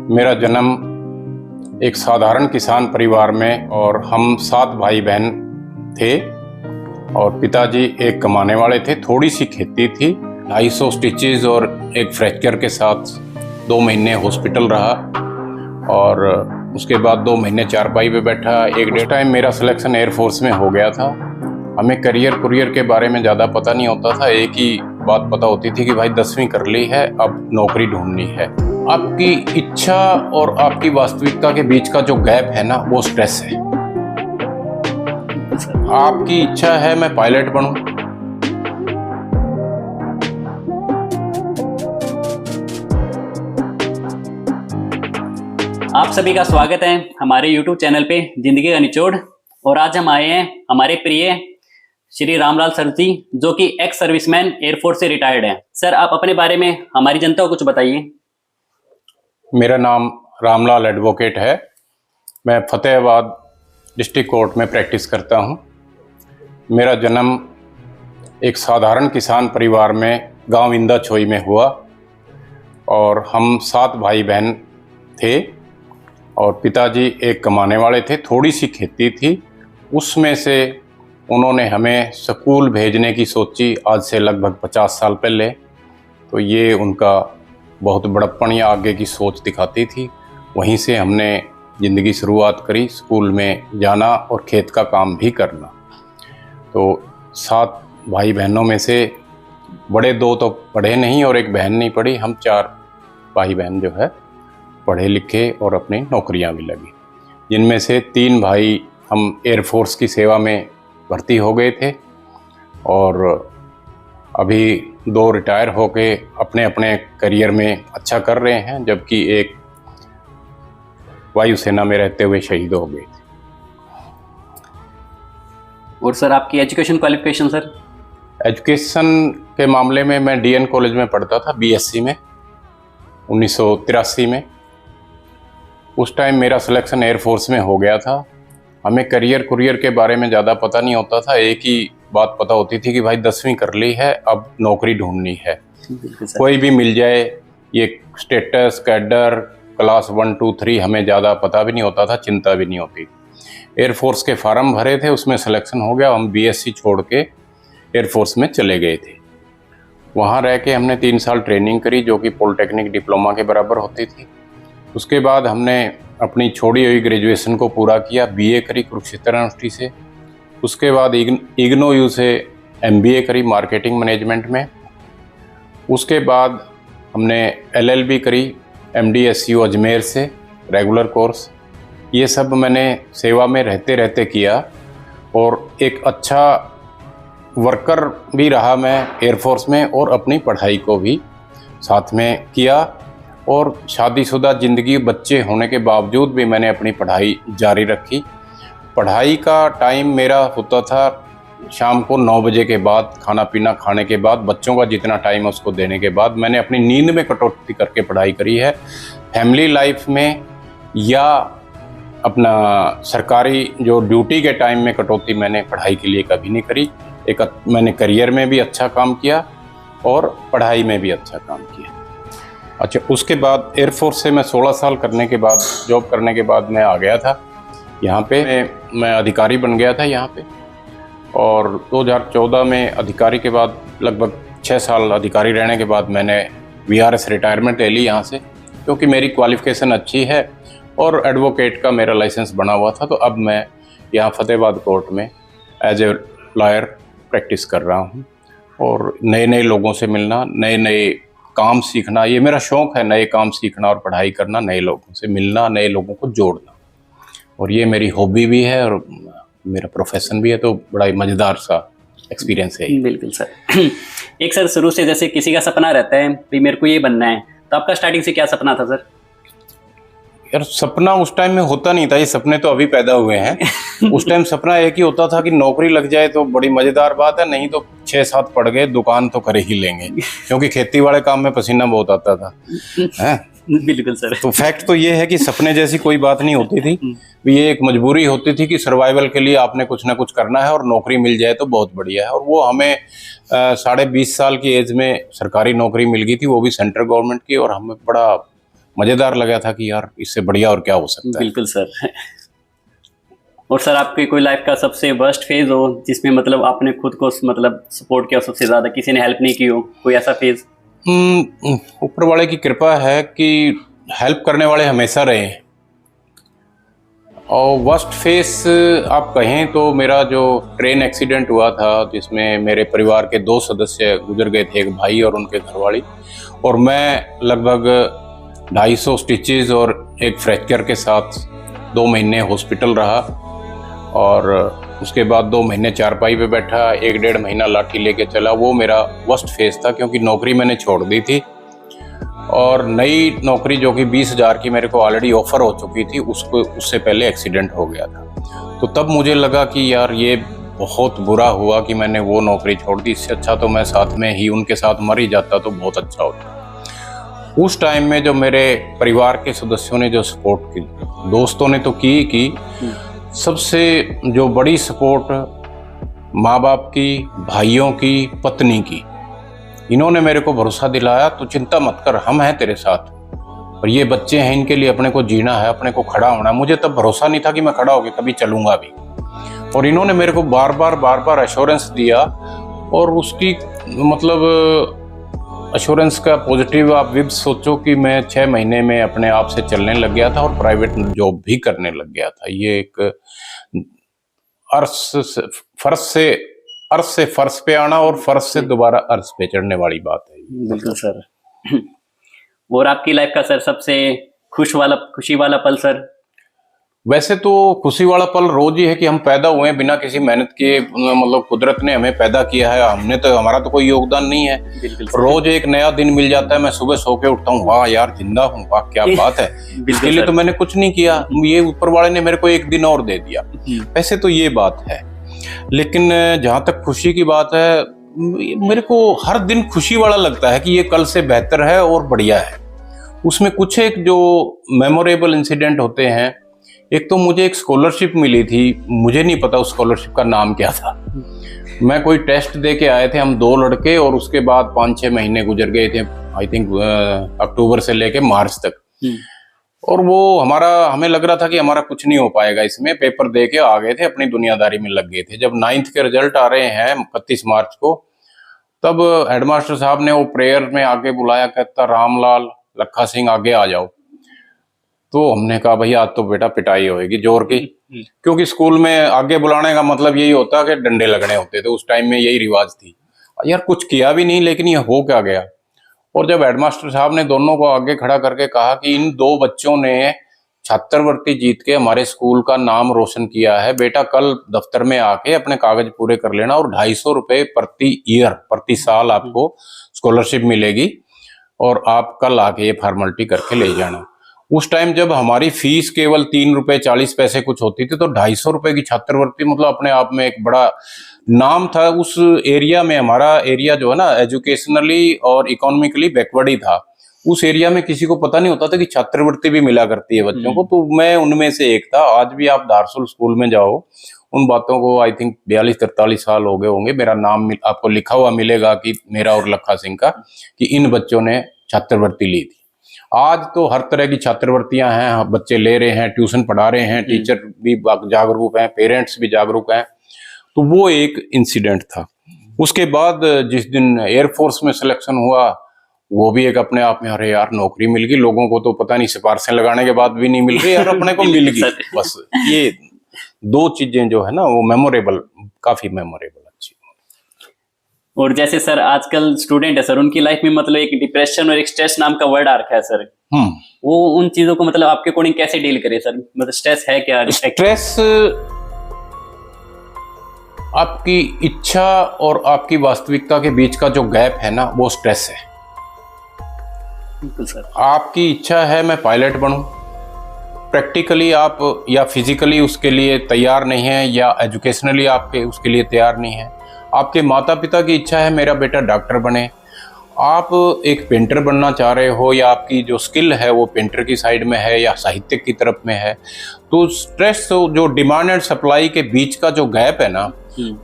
मेरा जन्म एक साधारण किसान परिवार में और हम 7 भाई बहन थे और पिताजी एक कमाने वाले थे। थोड़ी सी खेती थी, 250 स्टिचेस और एक फ्रैक्चर के साथ 2 महीने हॉस्पिटल रहा और उसके बाद 2 महीने चारपाई पे बैठा। एक डेढ़ टाइम मेरा सिलेक्शन एयरफोर्स में हो गया था। हमें करियर के बारे में ज़्यादा पता नहीं होता था। एक ही बात पता होती थी कि भाई 10वीं कर ली है, अब नौकरी ढूंढनी है। आपकी इच्छा और आपकी वास्तविकता के बीच का जो गैप है ना, वो स्ट्रेस है। आपकी इच्छा है मैं पायलट बनूं, आप सभी का स्वागत है हमारे YouTube चैनल पे जिंदगी का निचोड़। और आज हम आए हैं हमारे प्रिय श्री रामलाल सर जी, जो कि एक्स सर्विसमैन एयरफोर्स से रिटायर्ड हैं। सर, आप अपने बारे में हमारी जनता को कुछ बताइए। मेरा नाम रामलाल एडवोकेट है। मैं फतेहाबाद डिस्ट्रिक्ट कोर्ट में प्रैक्टिस करता हूं। मेरा जन्म एक साधारण किसान परिवार में गांव इंदा छोई में हुआ और हम 7 भाई बहन थे और पिताजी एक कमाने वाले थे। थोड़ी सी खेती थी, उसमें से उन्होंने हमें स्कूल भेजने की सोची आज से लगभग 50 साल पहले। तो ये उनका बहुत बड़प्पन या आगे की सोच दिखाती थी। वहीं से हमने ज़िंदगी शुरुआत करी, स्कूल में जाना और खेत का काम भी करना। तो 7 भाई बहनों में से बड़े 2 तो पढ़े नहीं और एक बहन नहीं पढ़ी। हम 4 भाई बहन जो है पढ़े लिखे और अपनी नौकरियां भी लगी, जिनमें से 3 भाई हम एयरफोर्स की सेवा में भर्ती हो गए थे और अभी 2 रिटायर होके अपने अपने करियर में अच्छा कर रहे हैं, जबकि एक वायुसेना में रहते हुए शहीद हो गए थे। और सर, आपकी एजुकेशन क्वालिफिकेशन? सर, एजुकेशन के मामले में मैं डीएन कॉलेज में पढ़ता था, बीएससी में 1983 में। उस टाइम मेरा सिलेक्शन एयरफोर्स में हो गया था। हमें करियर के बारे में ज़्यादा पता नहीं होता था। एक ही बात पता होती थी कि भाई 10वीं कर ली है, अब नौकरी ढूंढनी है, कोई भी मिल जाए। ये स्टेटस कैडर क्लास 1 2 3 हमें ज़्यादा पता भी नहीं होता था, चिंता भी नहीं होती। एयरफोर्स के फार्म भरे थे, उसमें सिलेक्शन हो गया। हम बीएससी छोड़ के एयरफोर्स में चले गए थे। वहाँ रह के हमने 3 साल ट्रेनिंग करी, जो कि पॉलिटेक्निक डिप्लोमा के बराबर होती थी। उसके बाद हमने अपनी छोड़ी हुई ग्रेजुएशन को पूरा किया, बीए करी कुरुक्षेत्र यूनिवर्सिटी से। उसके बाद इग्नोयू से एमबीए करी मार्केटिंग मैनेजमेंट में। उसके बाद हमने एलएलबी करी एमडीएसयू अजमेर से, रेगुलर कोर्स। ये सब मैंने सेवा में रहते रहते किया और एक अच्छा वर्कर भी रहा मैं एयरफोर्स में और अपनी पढ़ाई को भी साथ में किया। और शादीशुदा ज़िंदगी, बच्चे होने के बावजूद भी मैंने अपनी पढ़ाई जारी रखी। पढ़ाई का टाइम मेरा होता था शाम को 9 बजे के बाद, खाना पीना खाने के बाद, बच्चों का जितना टाइम है उसको देने के बाद। मैंने अपनी नींद में कटौती करके पढ़ाई करी है। फैमिली लाइफ में या अपना सरकारी जो ड्यूटी के टाइम में कटौती मैंने पढ़ाई के लिए कभी नहीं करी। मैंने करियर में भी अच्छा काम किया और पढ़ाई में भी अच्छा काम किया। अच्छा, उसके बाद एयरफोर्स से मैं 16 साल करने के बाद, जॉब करने के बाद मैं आ गया था यहाँ पे। मैं अधिकारी बन गया था यहाँ पे और 2014 में अधिकारी के बाद लगभग 6 साल अधिकारी रहने के बाद मैंने वीआरएस रिटायरमेंट ले ली यहाँ से, क्योंकि मेरी क्वालिफ़िकेशन अच्छी है और एडवोकेट का मेरा लाइसेंस बना हुआ था। तो अब मैं यहाँ फतेहाबाद कोर्ट में एज ए लॉयर प्रैक्टिस कर रहा हूँ और नए नए लोगों से मिलना, नए नए काम सीखना, ये मेरा शौक़ है। नए काम सीखना और पढ़ाई करना, नए लोगों से मिलना, नए लोगों को जोड़ना, और ये मेरी हॉबी भी है और मेरा प्रोफेशन भी है। तो बड़ा ही मज़ेदार सा एक्सपीरियंस है। बिल्कुल सर। एक सर, शुरू से जैसे किसी का सपना रहता है कि मेरे को ये बनना है, तो आपका स्टार्टिंग से क्या सपना था सर? यार, सपना उस टाइम में होता नहीं था, ये सपने तो अभी पैदा हुए हैं। उस टाइम सपना एक ही होता था कि नौकरी लग जाए तो बड़ी मज़ेदार बात है, नहीं तो 6-7 पढ़ गए दुकान तो कर ही लेंगे, क्योंकि खेती वाले काम में पसीना बहुत आता था। बिल्कुल सर। तो फैक्ट तो ये है कि सपने जैसी कोई बात नहीं होती थी। ये एक मजबूरी होती थी कि सर्वाइवल के लिए आपने कुछ ना कुछ करना है और नौकरी मिल जाए तो बहुत बढ़िया है। और वो हमें 20.5 साल की एज में सरकारी नौकरी मिल गई थी, वो भी सेंट्रल गवर्नमेंट की, और हमें बड़ा मज़ेदार लगा था कि यार इससे बढ़िया और क्या हो सकता है। बिल्कुल सर। और सर आपके कोई लाइफ का सबसे वर्स्ट फेज हो जिसमें मतलब आपने खुद को मतलब सपोर्ट किया सबसे ज्यादा, किसी ने हेल्प नहीं की हो, कोई ऐसा फेज? ऊपर वाले की कृपा है कि हेल्प करने वाले हमेशा रहे हैं। और वर्स्ट फेस आप कहें तो मेरा जो ट्रेन एक्सीडेंट हुआ था जिसमें मेरे परिवार के 2 सदस्य गुजर गए थे, एक भाई और उनके घरवाली, और मैं लगभग 250 स्टिचेस और एक फ्रैक्चर के साथ 2 महीने हॉस्पिटल रहा। और उसके बाद 2 महीने चारपाई पे बैठा, 1-1.5 महीना लाठी लेके चला। वो मेरा वर्स्ट फेस था क्योंकि नौकरी मैंने छोड़ दी थी और नई नौकरी जो कि 20,000 की मेरे को ऑलरेडी ऑफर हो चुकी थी, उससे पहले एक्सीडेंट हो गया था। तो तब मुझे लगा कि यार ये बहुत बुरा हुआ कि मैंने वो नौकरी छोड़ दी, इससे अच्छा तो मैं साथ में ही उनके साथ मर ही जाता तो बहुत अच्छा होता। उस टाइम में जो मेरे परिवार के सदस्यों ने जो सपोर्ट की, दोस्तों ने तो की सबसे जो बड़ी सपोर्ट माँ बाप की, भाइयों की, पत्नी की, इन्होंने मेरे को भरोसा दिलाया तो चिंता मत कर, हम हैं तेरे साथ, और ये बच्चे हैं, इनके लिए अपने को जीना है, अपने को खड़ा होना है। मुझे तब भरोसा नहीं था कि मैं खड़ा होकर कभी चलूंगा भी, और इन्होंने मेरे को बार बार एश्योरेंस दिया। और उसकी मतलब एश्योरेंस का पॉजिटिव आप विब सोचो कि मैं 6 महीने में अपने आप से चलने लग गया था और प्राइवेट जॉब भी करने लग गया था। ये एक अर्श से फर्श पे आना और फर्श से दोबारा अर्श पे चढ़ने वाली बात है। बिल्कुल सर। और आपकी लाइफ का सर सबसे खुशी वाला पल सर? वैसे तो खुशी वाला पल रोज ही है कि हम पैदा हुए हैं बिना किसी मेहनत के, मतलब कुदरत ने हमें पैदा किया है, हमने तो, हमारा तो कोई योगदान नहीं है। रोज एक नया दिन मिल जाता है, मैं सुबह सो के उठता हूँ, वाह यार जिंदा हूँ, वाह क्या बात है। इसके लिए तो मैंने कुछ नहीं किया, ये ऊपर वाले ने मेरे को एक दिन और दे दिया। वैसे तो ये बात है, लेकिन जहाँ तक खुशी की बात है, मेरे को हर दिन खुशी वाला लगता है कि ये कल से बेहतर है और बढ़िया है। उसमें कुछ एक जो मेमोरेबल इंसिडेंट होते हैं, एक तो मुझे एक स्कॉलरशिप मिली थी, मुझे नहीं पता उस स्कॉलरशिप का नाम क्या था। मैं कोई टेस्ट दे के आए थे हम 2 लड़के, और उसके बाद 5-6 महीने गुजर गए थे, आई थिंक अक्टूबर से लेके मार्च तक। और वो हमें लग रहा था कि हमारा कुछ नहीं हो पाएगा इसमें, पेपर दे के आ गए थे, अपनी दुनियादारी में लग गए थे। जब 9th के रिजल्ट आ रहे हैं 31 मार्च को, तब हेडमास्टर साहब ने वो प्रेयर में आगे बुलाया, कहता रामलाल, लखा सिंह आगे आ जाओ। तो हमने कहा भाई आज तो बेटा पिटाई होगी जोर की, क्योंकि स्कूल में आगे बुलाने का मतलब यही होता कि डंडे लगने होते थे, उस टाइम में यही रिवाज थी। यार कुछ किया भी नहीं, लेकिन ये हो क्या गया। और जब हेडमास्टर साहब ने दोनों को आगे खड़ा करके कहा कि इन 2 बच्चों ने छात्रवृत्ति जीत के हमारे स्कूल का नाम रोशन किया है, बेटा कल दफ्तर में आके अपने कागज पूरे कर लेना, और 250 रुपये प्रति साल आपको स्कॉलरशिप मिलेगी, और आप कल आके ये फॉर्मेलिटी करके ले जाना। उस टाइम जब हमारी फीस केवल 3 रुपये 40 पैसे कुछ होती थी, तो 250 रुपये की छात्रवृत्ति मतलब अपने आप में एक बड़ा नाम था उस एरिया में। हमारा एरिया जो है ना, एजुकेशनली और इकोनॉमिकली बैकवर्ड ही था। उस एरिया में किसी को पता नहीं होता था कि छात्रवृत्ति भी मिला करती है बच्चों को, तो मैं उनमें से एक था। आज भी आप दारसुल स्कूल में जाओ, उन बातों को आई थिंक 42-43 साल हो गए होंगे, मेरा नाम आपको लिखा हुआ मिलेगा कि मेरा और लखा सिंह का, कि इन बच्चों ने छात्रवृत्ति ली थी। आज तो हर तरह की छात्रवृत्तियां हैं, बच्चे ले रहे हैं, ट्यूशन पढ़ा रहे हैं, टीचर भी जागरूक हैं, पेरेंट्स भी जागरूक हैं। तो वो एक इंसिडेंट था। उसके बाद जिस दिन एयरफोर्स में सिलेक्शन हुआ, वो भी एक अपने आप में, अरे यार नौकरी मिल गई। लोगों को तो पता नहीं सिफारिशें लगाने के बाद भी नहीं मिल रही, यार अपने को मिल गई। बस ये 2 चीजें जो है ना, वो मेमोरेबल, काफी मेमोरेबल। और जैसे सर आजकल स्टूडेंट है सर, उनकी लाइफ में मतलब एक डिप्रेशन और एक स्ट्रेस नाम का वर्ड आ रखा है सर, वो उन चीजों को मतलब आपके अकॉर्डिंग कैसे डील करे सर? मतलब स्ट्रेस है क्या? स्ट्रेस आपकी इच्छा और आपकी वास्तविकता के बीच का जो गैप है ना, वो स्ट्रेस है। बिल्कुल सर। आपकी इच्छा है मैं पायलट बनूं, प्रैक्टिकली आप या फिजिकली उसके लिए तैयार नहीं है, या एजुकेशनली आपके उसके लिए तैयार नहीं है। आपके माता पिता की इच्छा है मेरा बेटा डॉक्टर बने, आप एक पेंटर बनना चाह रहे हो, या आपकी जो स्किल है वो पेंटर की साइड में है या साहित्य की तरफ में है। तो स्ट्रेस, जो डिमांड एंड सप्लाई के बीच का जो गैप है ना,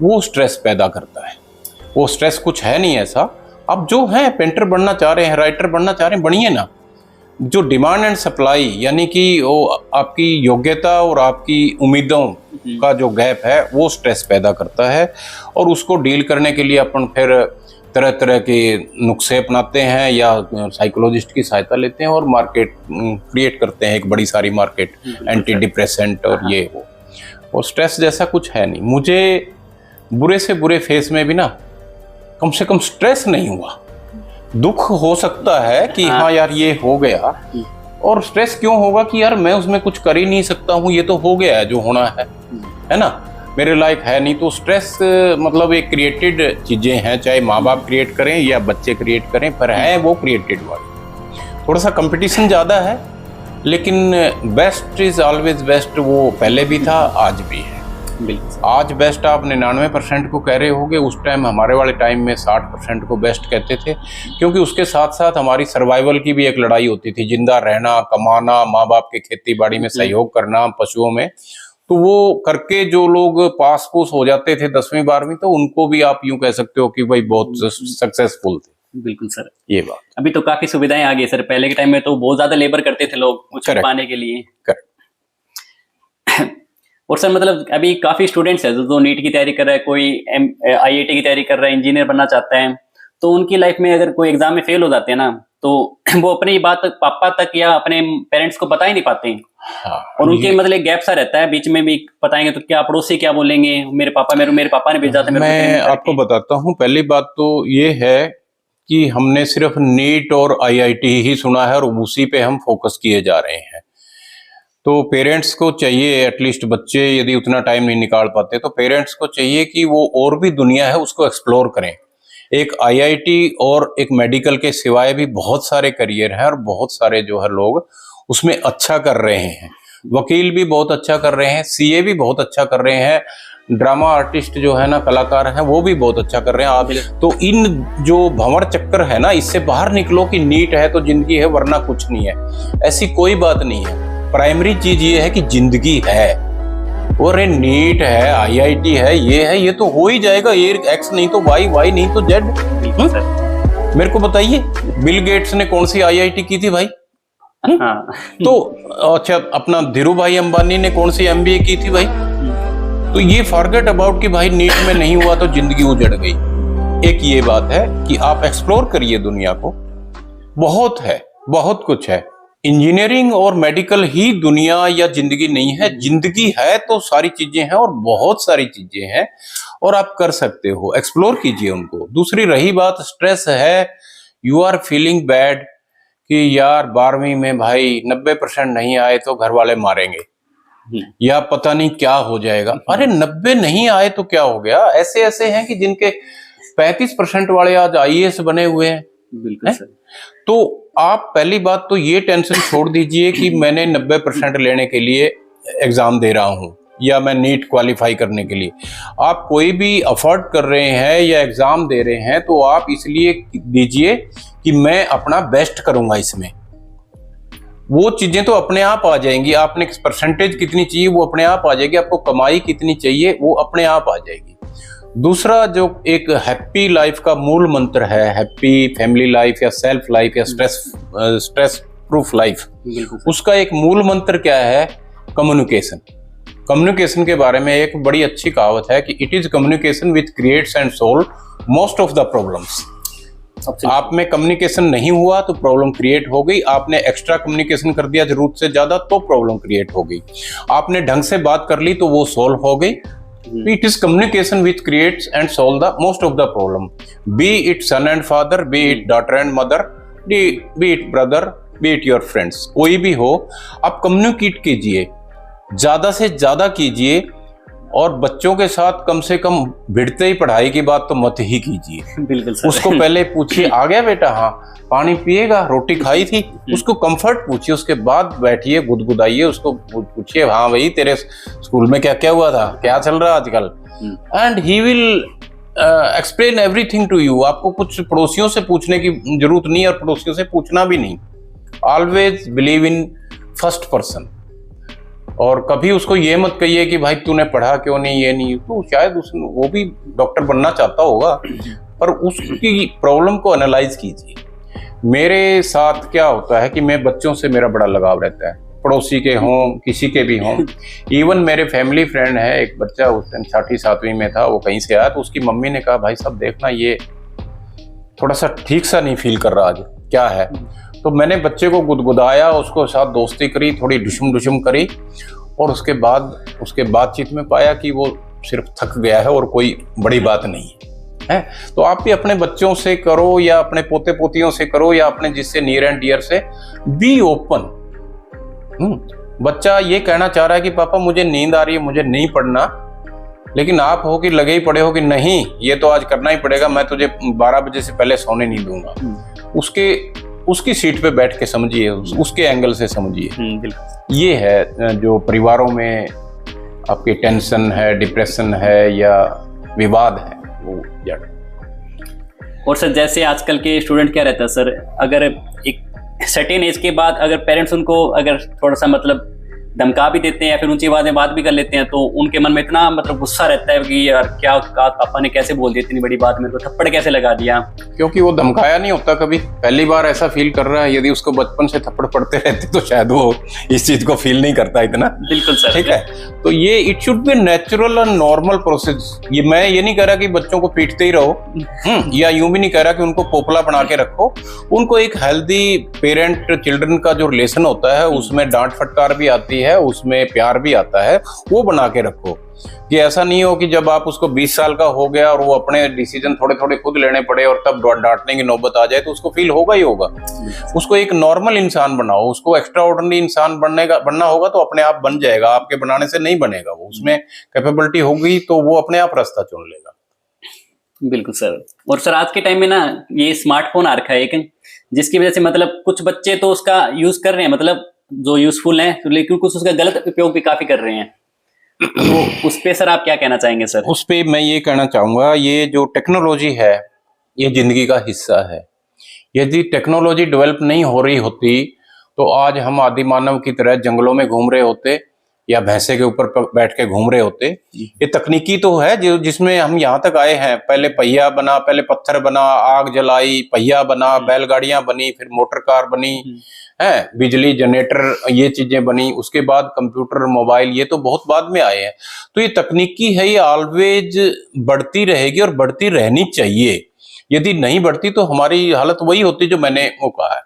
वो स्ट्रेस पैदा करता है। वो स्ट्रेस कुछ है नहीं ऐसा। अब जो है पेंटर बनना चाह रहे हैं, राइटर बनना चाह रहे हैं, बनिए ना, जो डिमांड एंड सप्लाई यानी कि वो आपकी योग्यता और आपकी उम्मीदों का जो गैप है वो स्ट्रेस पैदा करता है, और उसको डील करने के लिए अपन फिर तरह तरह के नुस्खे अपनाते हैं या साइकोलॉजिस्ट की सहायता लेते हैं और मार्केट क्रिएट करते हैं, एक बड़ी सारी मार्केट, एंटी डिप्रेसेंट और ये वो। और स्ट्रेस जैसा कुछ है नहीं। मुझे बुरे से बुरे फेस में भी ना कम से कम स्ट्रेस नहीं हुआ। दुख हो सकता है कि हाँ यार ये हो गया, और स्ट्रेस क्यों होगा कि यार मैं उसमें कुछ कर ही नहीं सकता हूँ, ये तो हो गया है जो होना है ना, मेरे लायक है नहीं। तो स्ट्रेस मतलब एक क्रिएटेड चीजें हैं, चाहे माँ बाप क्रिएट करें या बच्चे क्रिएट करें, पर है वो क्रिएटेड वाली। थोड़ा सा कंपटीशन ज्यादा है, लेकिन बेस्ट इज ऑलवेज बेस्ट, वो पहले भी था आज भी है। आज बेस्ट आप 99% को कह रहे होगे, उस टाइम हमारे वाले टाइम में 60% को बेस्ट कहते थे, क्योंकि उसके साथ साथ हमारी सर्वाइवल की भी एक लड़ाई होती थी, जिंदा रहना, कमाना, माँ बाप के खेती बाड़ी में सहयोग करना, पशुओं में। तो वो करके जो लोग पास पूस हो जाते थे 10वीं 12वीं, तो उनको भी आप यूं कह सकते हो कि भाई बहुत सक्सेसफुल थे। बिल्कुल सर, ये बात। अभी तो काफी सुविधाएं आ गई सर, पहले के टाइम में तो बहुत ज्यादा लेबर करते थे लोग कुछ पाने के लिए। और सर मतलब अभी काफी स्टूडेंट्स है जो नीट की तैयारी कर रहा है, कोई IIT की तैयारी कर रहा है, इंजीनियर बनना चाहता है, तो उनकी लाइफ में अगर कोई एग्जाम में फेल हो जाते हैं ना, तो वो अपनी बात पापा तक या अपने पेरेंट्स को बता ही नहीं पाते हैं। और उनके मतलब गैप सा रहता है, बीच में भी बताएंगे तो क्या पड़ोसी क्या बोलेंगे, मेरे पापा ने भेजा था। मैं आपको बताता हूँ, पहली बात तो ये है कि हमने सिर्फ नीट और IIT ही सुना है और उसी पे हम फोकस किए जा रहे हैं। तो पेरेंट्स को चाहिए, एटलीस्ट बच्चे यदि उतना टाइम नहीं निकाल पाते, तो पेरेंट्स को चाहिए कि वो और भी दुनिया है उसको एक्सप्लोर करें। एक IIT और एक मेडिकल के सिवाय भी बहुत सारे करियर हैं, और बहुत सारे जो है लोग उसमें अच्छा कर रहे हैं। वकील भी बहुत अच्छा कर रहे हैं, CA भी बहुत अच्छा कर रहे हैं, ड्रामा आर्टिस्ट जो है ना, कलाकार हैं, वो भी बहुत अच्छा कर रहे हैं। आप तो इन जो भंवर चक्कर है ना, इससे बाहर निकलो कि नीट है तो जिंदगी है वरना कुछ नहीं है, ऐसी कोई बात नहीं है। प्राइमरी चीज ये है कि जिंदगी है, और ये नीट है, IIT है, ये तो हो ही जाएगा, ये X नहीं तो Y, Y नहीं तो Z। मेरे को बताइए, बिल गेट्स ने कौन सी IIT की थी भाई? तो अच्छा, अपना धीरू भाई अंबानी ने कौन सी MBA की थी भाई? तो ये फॉरगेट अबाउट कि भाई नीट में नहीं हुआ तो जिंदगी उजड़ गई। एक ये बात है कि आप एक्सप्लोर करिए दुनिया को, बहुत है, बहुत कुछ है। इंजीनियरिंग और मेडिकल ही दुनिया या जिंदगी नहीं है, जिंदगी है तो सारी चीजें हैं और बहुत सारी चीजें हैं, और आप कर सकते हो, एक्सप्लोर कीजिए उनको। दूसरी रही बात स्ट्रेस है, यू आर फीलिंग बैड कि यार 12वीं में भाई 90% नहीं आए तो घर वाले मारेंगे या पता नहीं क्या हो जाएगा। अरे 90 नहीं आए तो क्या हो गया? ऐसे ऐसे हैं कि जिनके 35% वाले आज IAS बने हुए हैं। बिल्कुल सर। तो आप पहली बात तो ये टेंशन छोड़ दीजिए कि मैंने 90% लेने के लिए एग्जाम दे रहा हूं या मैं नीट क्वालिफाई करने के लिए। आप कोई भी अफोर्ड कर रहे हैं या एग्जाम दे रहे हैं तो आप इसलिए दीजिए कि मैं अपना बेस्ट करूंगा इसमें। वो चीजें तो अपने आप आ जाएंगी। आपने परसेंटेज कितनी चाहिए वो अपने आप आ जाएगी, आपको कमाई कितनी चाहिए वो अपने आप आ जाएगी। दूसरा जो एक हैप्पी लाइफ का मूल मंत्र है, हैप्पी फैमिली लाइफ या सेल्फ लाइफ या स्ट्रेस प्रूफ लाइफ, उसका एक मूल मंत्र क्या है? कम्युनिकेशन। कम्युनिकेशन के बारे में एक बड़ी अच्छी कहावत है कि it is communication which creates and solve most of the problems. आप में कम्युनिकेशन नहीं हुआ तो प्रॉब्लम क्रिएट हो गई, आपने एक्स्ट्रा कम्युनिकेशन कर दिया जरूरत से ज्यादा तो प्रॉब्लम क्रिएट हो गई, आपने ढंग से बात कर ली तो वो सोल्व हो गई। It is communication which creates and solve the most of the problem. Be it son and father, be it daughter and mother, be it brother, be it your friends. कोई भी हो, आप कम्युनिकेट कीजिए, ज्यादा से ज्यादा कीजिए, और बच्चों के साथ कम से कम भिड़ते ही पढ़ाई की बात तो मत ही कीजिए। बिल्कुल सर। उसको पहले पूछिए, आ गया बेटा? हाँ। पानी पिएगा? रोटी खाई थी? उसको कंफर्ट पूछिए, उसके बाद बैठिए, गुदगुदाइए, उसको पूछिए, हाँ भाई तेरे स्कूल में क्या क्या हुआ था, क्या चल रहा है आजकल, and he will explain everything to you. आपको कुछ पड़ोसियों से पूछने की जरूरत नहीं और पड़ोसियों से पूछना भी नहीं। Always believe in first person. और कभी उसको ये मत कहिए कि भाई तूने पढ़ा क्यों नहीं, ये नहीं, तो शायद वो भी डॉक्टर बनना चाहता होगा, पर उसकी प्रॉब्लम को एनालाइज कीजिए। मेरे साथ क्या होता है कि मैं बच्चों से मेरा बड़ा लगाव रहता है, पड़ोसी के हों किसी के भी हों। इवन मेरे फैमिली फ्रेंड है, एक बच्चा उस दिन 6वीं 7वीं में था, वो कहीं से आया तो उसकी मम्मी ने कहा भाई साहब देखना ये थोड़ा सा ठीक सा नहीं फील कर रहा आज, क्या है। तो मैंने बच्चे को गुदगुदाया, उसको साथ दोस्ती करी, थोड़ी ढुशुम करी, और उसके बातचीत में पाया कि वो सिर्फ थक गया है और कोई बड़ी बात नहीं है। तो आप भी अपने बच्चों से करो या अपने पोते पोतियों से करो या अपने जिससे नियर एंड डियर से, बी ओपन। बच्चा ये कहना चाह रहा है कि पापा मुझे नींद आ रही है, मुझे नहीं पढ़ना, लेकिन आप हो कि लगे ही पड़े हो कि नहीं ये तो आज करना ही पड़ेगा, मैं तुझे 12 बजे से पहले सोने नहीं दूंगा। उसकी सीट पे बैठ के समझिए, उसके एंगल से समझिए। ये है जो परिवारों में आपकी टेंशन है, डिप्रेशन है या विवाद है, वो जड़। और सर जैसे आजकल के स्टूडेंट क्या रहता है सर, अगर एक सर्टेन एज के बाद अगर पेरेंट्स उनको अगर थोड़ा सा मतलब धमका भी देते हैं या फिर ऊंची आवाज में बात भी कर लेते हैं, तो उनके मन में इतना मतलब गुस्सा रहता है कि यार क्या पापा ने कैसे बोल दिया इतनी बड़ी बात, मेरे को थप्पड़ कैसे लगा दिया। क्योंकि वो धमकाया नहीं होता कभी, पहली बार ऐसा फील कर रहा है। यदि उसको बचपन से थप्पड़ पड़ते रहते तो शायद वो इस चीज को फील नहीं करता इतना। बिल्कुल सर, ठीक है। तो ये it should be natural and normal process. मैं ये नहीं कह रहा कि बच्चों को पीटते ही रहो, या यूं भी नहीं कह रहा कि उनको पोपला बना के रखो। उनको एक हेल्दी पेरेंट चिल्ड्रन का जो रिलेशन होता है उसमें डांट फटकार भी आती है, उसमें प्यार भी आता है, वो बना के रखो। कि ऐसा नहीं हो कि जब आप उसको 20 साल का हो गया और वो अपने डिसीजन थोड़े थोड़े खुद लेने पड़े और तब डांटने की नौबत आ जाए, तो उसको फील होगा ही होगा। उसको एक नॉर्मल इंसान बनाओ, उसको एक्स्ट्रा ऑर्डिनरी इंसान बनना होगा तो अपने आप बन जाएगा, आपके बनाने से नहीं बनेगा। वो उसमें कैपेबिलिटी होगी तो वो अपने आप रास्ता चुन लेगा। बिल्कुल सर। और सर आज के टाइम में ना ये स्मार्टफोन आ रखा है एक, जिसकी वजह से मतलब कुछ बच्चे तो उसका यूज कर रहे हैं, मतलब जो यूजफुल है, लेकिन कुछ उसका गलत उपयोग भी काफी कर रहे हैं। तो उस पे सर आप क्या कहना चाहेंगे सर? उस पे मैं ये कहना चाहूंगा, ये जो टेक्नोलॉजी है ये जिंदगी का हिस्सा है। यदि टेक्नोलॉजी डेवलप नहीं हो रही होती तो आज हम आदि मानव की तरह जंगलों में घूम रहे होते या भैंसे के ऊपर बैठ के घूम रहे होते। ये तकनीकी तो है जो जिसमें हम यहाँ तक आए हैं। पहले पहिया बना, पहले पत्थर बना, आग जलाई, पहिया बना, बैलगाड़ियां बनी, फिर मोटर कार बनी, है बिजली जनरेटर, ये चीजें बनी, उसके बाद कंप्यूटर मोबाइल, ये तो बहुत बाद में आए हैं। तो ये तकनीकी है, ये ऑलवेज बढ़ती रहेगी और बढ़ती रहनी चाहिए। यदि नहीं बढ़ती तो हमारी हालत वही होती जो मैंने वो कहा है।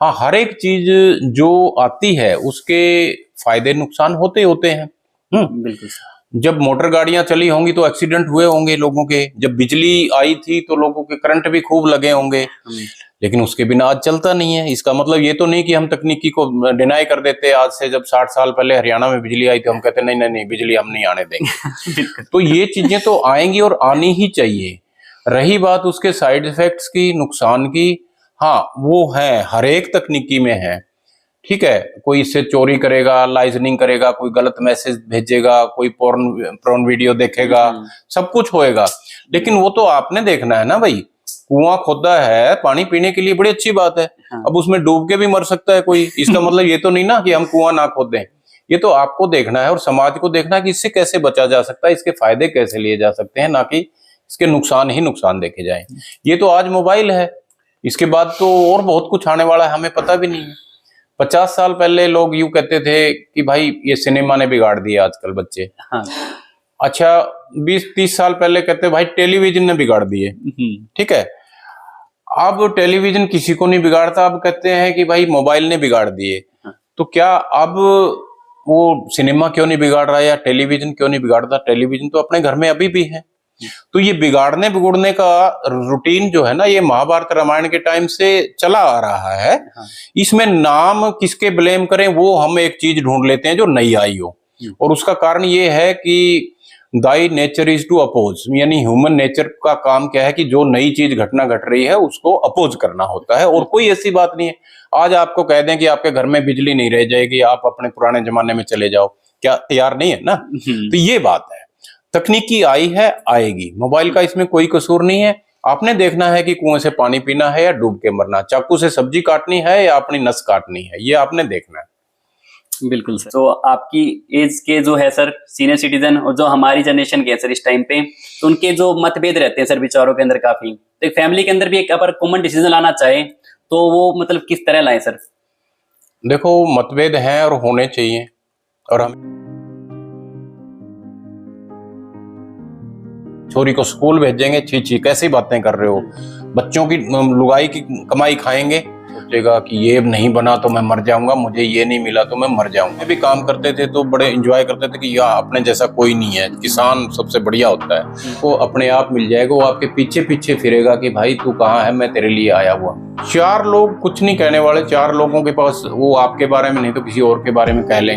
हाँ, हर एक चीज जो आती है उसके फायदे नुकसान होते होते हैं। बिल्कुल। जब मोटर गाड़ियां चली होंगी तो एक्सीडेंट हुए होंगे लोगों के, जब बिजली आई थी तो लोगों के करंट भी खूब लगे होंगे, लेकिन उसके बिना आज चलता नहीं है। इसका मतलब ये तो नहीं कि हम तकनीकी को डिनाई कर देते। आज से जब 60 साल पहले हरियाणा में बिजली आई तो हम कहते नहीं नहीं नहीं बिजली हम नहीं आने देंगे। तो ये चीजें तो आएंगी और आनी ही चाहिए। रही बात उसके साइड इफेक्ट्स की, नुकसान की, हाँ वो है, हर एक तकनीकी में है। ठीक है, कोई इससे चोरी करेगा, लाइजनिंग करेगा, कोई गलत मैसेज भेजेगा, कोई पोर्न वीडियो देखेगा, सब कुछ होएगा। लेकिन वो तो आपने देखना है ना भाई। कुआं खोदा है पानी पीने के लिए, बड़ी अच्छी बात है। अब उसमें डूब के भी मर सकता है कोई, इसका मतलब ये तो नहीं ना कि हम कुआं ना खोदें। ये तो आपको देखना है और समाज को देखना है कि इससे कैसे बचा जा सकता है, इसके फायदे कैसे लिए जा सकते हैं, ना कि इसके नुकसान ही नुकसान देखे जाए। ये तो आज मोबाइल है, इसके बाद तो और बहुत कुछ आने वाला है, हमें पता भी नहीं है। 50 साल पहले लोग यूं कहते थे कि भाई ये सिनेमा ने बिगाड़ दिया आजकल बच्चे। अच्छा 20-30 साल पहले कहते भाई टेलीविजन ने बिगाड़ दिए। ठीक है, अब टेलीविजन किसी को नहीं बिगाड़ता, अब कहते हैं कि भाई मोबाइल ने बिगाड़ दिए। तो क्या अब वो सिनेमा क्यों नहीं बिगाड़ रहा या टेलीविजन क्यों नहीं बिगाड़ता? टेलीविजन तो अपने घर में अभी भी है। तो ये बिगाड़ने बिगुड़ने का रूटीन जो है ना, ये महाभारत रामायण के टाइम से चला आ रहा है। इसमें नाम किसके ब्लेम करें, वो हम एक चीज ढूंढ लेते हैं जो नई आई हो, और उसका कारण ये है कि thy nature is to oppose, यानी ह्यूमन नेचर का काम क्या है कि जो नई चीज घटना घट रही है उसको अपोज करना होता है। और कोई ऐसी बात नहीं है आज आपको कह दें कि आपके घर में बिजली नहीं रह जाएगी, आप अपने पुराने जमाने में चले जाओ, क्या तैयार नहीं है ना? तो ये बात है, तकनीकी आई है, आएगी। मोबाइल का इसमें कोई कसूर नहीं है। आपने देखना है कि कुएं से पानी पीना है या डूब के मरना, चाकू से सब्जी काटनी है या अपनी नस काटनी है, ये आपने देखना है। बिल्कुल सर। तो आपकी एज के जो है सर सीनियर सिटीजन और जो हमारी जनरेशन के है सर इस टाइम पे, तो उनके जो मतभेद रहते हैं सर विचारों के अंदर काफी, तो एक फैमिली के अंदर भी एक अगर कॉमन डिसीजन लाना चाहे तो वो मतलब किस तरह लाएं सर? देखो, मतभेद हैं और होने चाहिए, और हम छोरी को स्कूल भेजेंगे, छी छी कैसी बातें कर रहे हो, बच्चों की लुगाई की कमाई खाएंगे, सोचेगा कि ये नहीं बना तो मैं मर जाऊंगा, मुझे ये नहीं मिला तो मैं मर जाऊंगा। भी काम करते थे तो बड़े एंजॉय करते थे कि यार अपने जैसा कोई नहीं है, किसान सबसे बढ़िया होता है, वो अपने आप मिल जाएगा, वो आपके पीछे पीछे फिरेगा कि भाई तू कहाँ है, मैं तेरे लिए आया हुआ। 4 लोग कुछ नहीं कहने वाले, 4 लोगों के पास वो आपके बारे में नहीं तो किसी और के बारे में कह लेंगे।